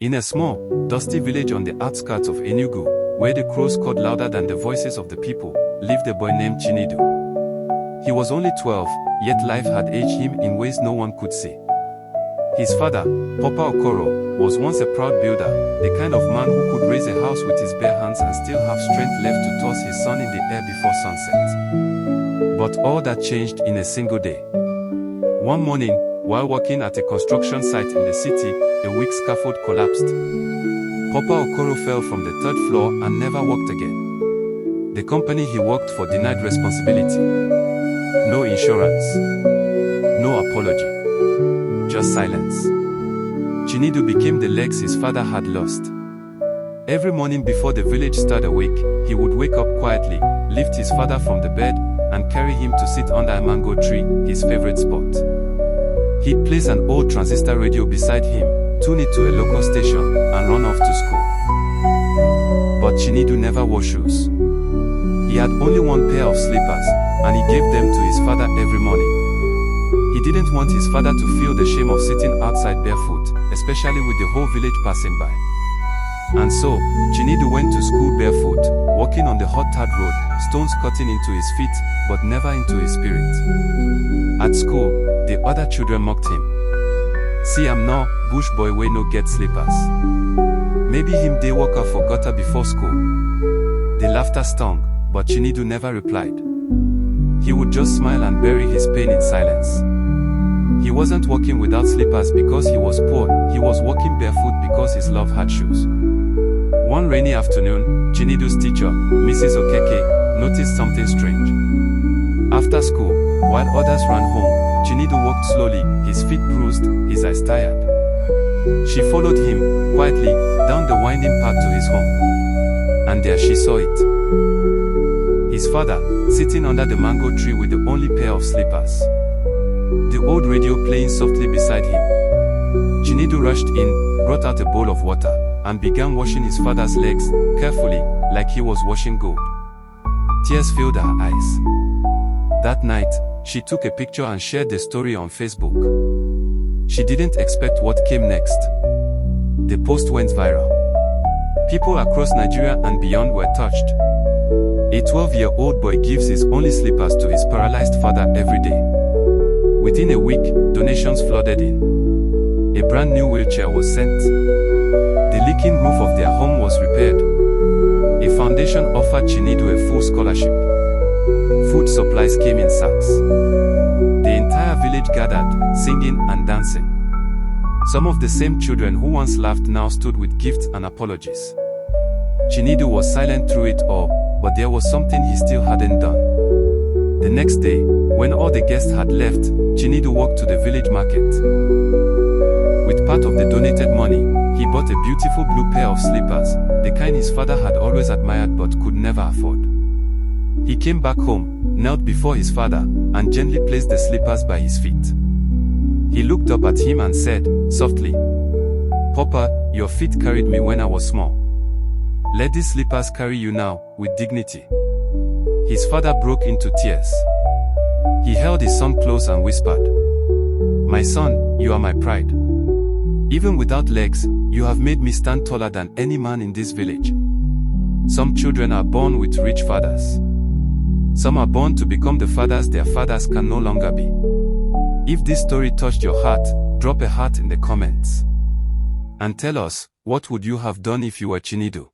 In a small, dusty village on the outskirts of Enugu, where the crows cawed louder than the voices of the people, lived a boy named Chinedu. He was only 12, yet life had aged him in ways no one could see. His father, Papa Okoro, was once a proud builder, the kind of man who could raise a house with his bare hands and still have strength left to toss his son in the air before sunset. But all that changed in a single day. One morning, while working at a construction site in the city, a weak scaffold collapsed. Papa Okoro fell from the third floor and never walked again. The company he worked for denied responsibility. No insurance. No apology. Just silence. Chinedu became the legs his father had lost. Every morning before the village stirred awake, he would wake up quietly, lift his father from the bed, and carry him to sit under a mango tree, his favorite spot. He'd place an old transistor radio beside him, tune it to a local station, and run off to school. But Chinedu never wore shoes. He had only one pair of slippers, and he gave them to his father every morning. He didn't want his father to feel the shame of sitting outside barefoot, especially with the whole village passing by. And so, Chinedu went to school barefoot, walking on the hot tarred road, stones cutting into his feet, but never into his spirit. At school, the other children mocked him. See am now, bush boy wey no get slippers. Maybe him dey waka for gutter before school. The laughter stung, but Chinedu never replied. He would just smile and bury his pain in silence. He wasn't walking without slippers because he was poor, he was walking barefoot because his love had shoes. One rainy afternoon, Chinedu's teacher, Mrs. Okeke, noticed something strange. After school, while others ran home, Chinedu walked slowly, his feet bruised, his eyes tired. She followed him, quietly, down the winding path to his home. And there she saw it. His father, sitting under the mango tree with the only pair of slippers. The old radio playing softly beside him. Chinedu rushed in, brought out a bowl of water, and began washing his father's legs, carefully, like he was washing gold. Tears filled her eyes. That night, she took a picture and shared the story on Facebook. She didn't expect what came next. The post went viral. People across Nigeria and beyond were touched. A 12-year-old boy gives his only slippers to his paralyzed father every day. Within a week, donations flooded in. A brand new wheelchair was sent. The leaking roof of their home was repaired. A foundation offered Chinedu a full scholarship. Food supplies came in sacks. The entire village gathered, singing and dancing. Some of the same children who once laughed now stood with gifts and apologies. Chinedu was silent through it all, but there was something he still hadn't done. The next day, when all the guests had left, Chinedu walked to the village market. With part of the donated money, he bought a beautiful blue pair of slippers, the kind his father had always admired but could never afford. He came back home, knelt before his father, and gently placed the slippers by his feet. He looked up at him and said, softly, "Papa, your feet carried me when I was small. Let these slippers carry you now, with dignity." His father broke into tears. He held his son close and whispered, "My son, you are my pride. Even without legs, you have made me stand taller than any man in this village. Some children are born with rich fathers. Some are born to become the fathers their fathers can no longer be." If this story touched your heart, drop a heart in the comments. And tell us, what would you have done if you were Chinedu?